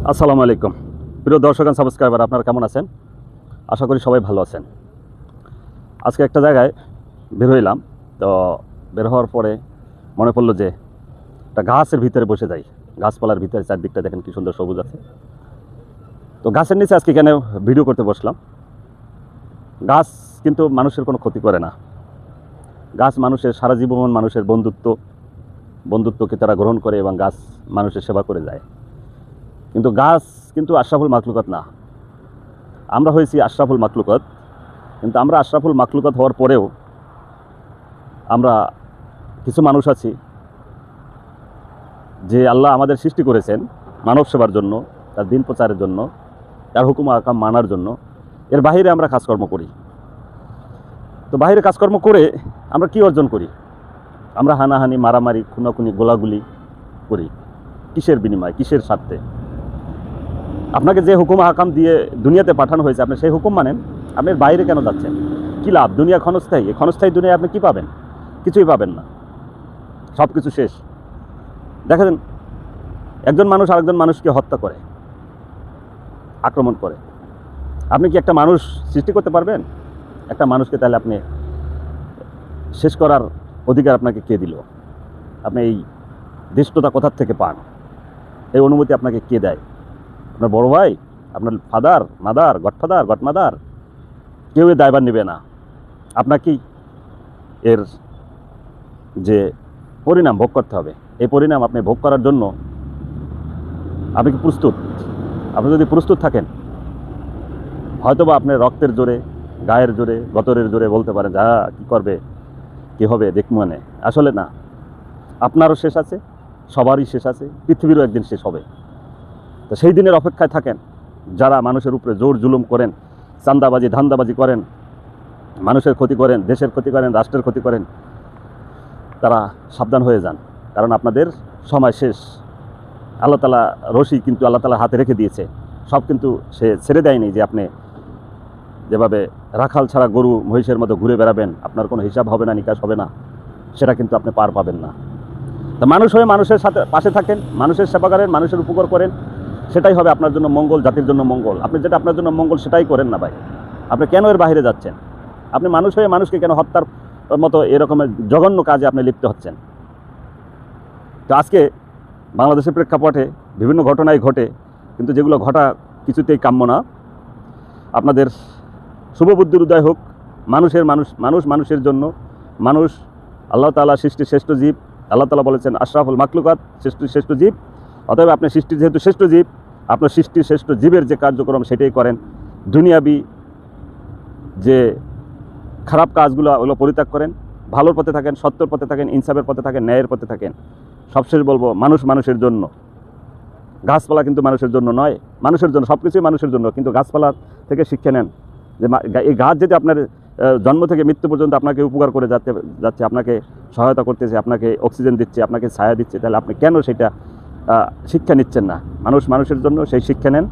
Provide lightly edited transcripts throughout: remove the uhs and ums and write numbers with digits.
আসসালামু আলাইকুম প্রিয় দর্শক এন্ড সাবস্ক্রাইবার, আপনারা কেমন আছেন? আশা করি সবাই ভালো আছেন। আজকে একটা জায়গায় বের হইলাম, তো বের হওয়ার পরে মনে পড়লো যে একটা গাছের ভিতরে বসে যাই। গাছপালার ভিতরে চারদিকটা দেখেন কি সুন্দর সবুজ আছে। তো গাছের নিচে আজকে এখানে ভিডিও করতে বসলাম। গাছ কিন্তু মানুষের কোনো ক্ষতি করে না। গাছ মানুষের সারা জীবন মানুষের বন্ধুত্বকে তারা গ্রহণ করে এবং গাছ মানুষের সেবা করে যায়। কিন্তু গাছ কিন্তু আশরাফুল মাখলুকাত না। আমরা হয়েছি আশরাফুল মাখলুকাত, কিন্তু আমরা আশরাফুল মাখলুকাত হওয়ার পরেও আমরা কিছু মানুষ আছি যে আল্লাহ আমাদের সৃষ্টি করেছেন মানব সেবার জন্য, তার দিন প্রচারের জন্য, তার হুকুম আকাম মানার জন্য। এর বাহিরে আমরা কাজকর্ম করি। তো বাহিরে কাজকর্ম করে আমরা কি অর্জন করি? আমরা হানাহানি, মারামারি, খুনাখুনি, গোলাগুলি করি। কিসের বিনিময়ে, কিসের স্বার্থে? আপনাকে যে হুকুম হাকাম দিয়ে দুনিয়াতে পাঠানো হয়েছে, আপনি সেই হুকুম মানেন। আপনি বাইরে কেন যাচ্ছেন? কী লাভ? দুনিয়া ক্ষণস্থায়ী। এই ক্ষণস্থায়ী দুনিয়ায় আপনি কী পাবেন? কিছুই পাবেন না, সব কিছু শেষ। দেখেন, একজন মানুষ আরেকজন মানুষকে হত্যা করে, আক্রমণ করে। আপনি কি একটা মানুষ সৃষ্টি করতে পারবেন? একটা মানুষকে তাহলে আপনি শেষ করার অধিকার আপনাকে কে দিল? আপনি এই ধৃষ্টতা কোথার থেকে পান? এই অনুমতি আপনাকে কে দেয়? আপনার বড় ভাই, আপনার ফাদার, মাদার, গডফাদার, গডমাদার? কেউ এর দায়ভার নেবে না। আপনাকেই এর যে পরিণাম ভোগ করতে হবে। এই পরিণাম আপনি ভোগ করার জন্য আপনি কি প্রস্তুত? আপনি যদি প্রস্তুত থাকেন, হয়তোবা আপনি রক্তের জোরে, গায়ের জোরে, গতরের জোরে বলতে পারেন যা কী করবে, কী হবে দেখব। মানে আসলে না, আপনারও শেষ আছে, সবারই শেষ আছে, পৃথিবীরও একদিন শেষ হবে। তো সেই দিনের অপেক্ষায় থাকেন। যারা মানুষের উপরে জোর জুলুম করেন, চাঁদাবাজি, ধান্দাবাজি করেন, মানুষের ক্ষতি করেন, দেশের ক্ষতি করেন, রাষ্ট্রের ক্ষতি করেন, তারা সাবধান হয়ে যান। কারণ আপনাদের সময় শেষ। আল্লাহ তাআলা রশি কিন্তু আল্লাহ তাআলা হাতে রেখে দিয়েছে। সব কিন্তু সে ছেড়ে দেয়নি যে আপনি যেভাবে রাখাল ছাড়া গরু মহিষের মতো ঘুরে বেড়াবেন, আপনার কোনো হিসাব হবে না, নিকাশ হবে না, সেটা কিন্তু আপনি পার পাবেন না। তা মানুষ হয়ে মানুষের সাথে পাশে থাকেন, মানুষের সেবা করেন, মানুষের উপকার করেন, সেটাই হবে আপনার জন্য মঙ্গল, জাতির জন্য মঙ্গল। আপনি যেটা আপনার জন্য মঙ্গল সেটাই করেন না ভাই। আপনি কেন এর বাইরে যাচ্ছেন? আপনি মানুষ হয়ে মানুষকে কেন হত্যার মতো এরকমের জঘন্য কাজে আপনি লিপ্ত হচ্ছেন? তো আজকে বাংলাদেশের প্রেক্ষাপটে বিভিন্ন ঘটনাই ঘটে, কিন্তু যেগুলো ঘটা কিছুতেই কাম্য না। আপনাদের শুভবুদ্ধির উদয় হোক। মানুষের জন্য। মানুষ আল্লাহ তাআলা সৃষ্টির শ্রেষ্ঠ জীব। আল্লাহ তাআলা বলেছেন আশরাফুল মাখলুকাত, সৃষ্টির শ্রেষ্ঠ জীব। অতএব আপনি সৃষ্টির যেহেতু শ্রেষ্ঠ জীব, আপনার সৃষ্টির শ্রেষ্ঠ জীবের যে কার্যক্রম সেটাই করেন। দুনিয়াবি যে খারাপ কাজগুলো ওগুলো পরিত্যাগ করেন, ভালোর পথে থাকেন, সত্যের পথে থাকেন, ইনসাফের পথে থাকেন, ন্যায়ের পথে থাকেন। সবশেষ বলবো, মানুষের জন্য। গাছপালা কিন্তু মানুষের জন্য নয়, মানুষের জন্য। সব কিছুই মানুষের জন্য, কিন্তু গাছপালা থেকে শিক্ষা নেন যে এই গাছ যদি আপনার জন্ম থেকে মৃত্যু পর্যন্ত আপনাকে উপকার করে যাচ্ছে, আপনাকে সহায়তা করতেছে, আপনাকে অক্সিজেন দিচ্ছে, আপনাকে ছায়া দিচ্ছে, তাহলে আপনি কেন সেটা শিক্ষা নিচ্ছেন না? মানুষের জন্য, সেই শিক্ষা নেন।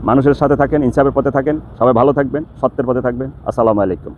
মানুষের সাথে থাকেন, ইনসাফের পথে থাকেন। সবাই ভালো থাকবেন, সত্যের পথে থাকবেন। আসসালামু আলাইকুম।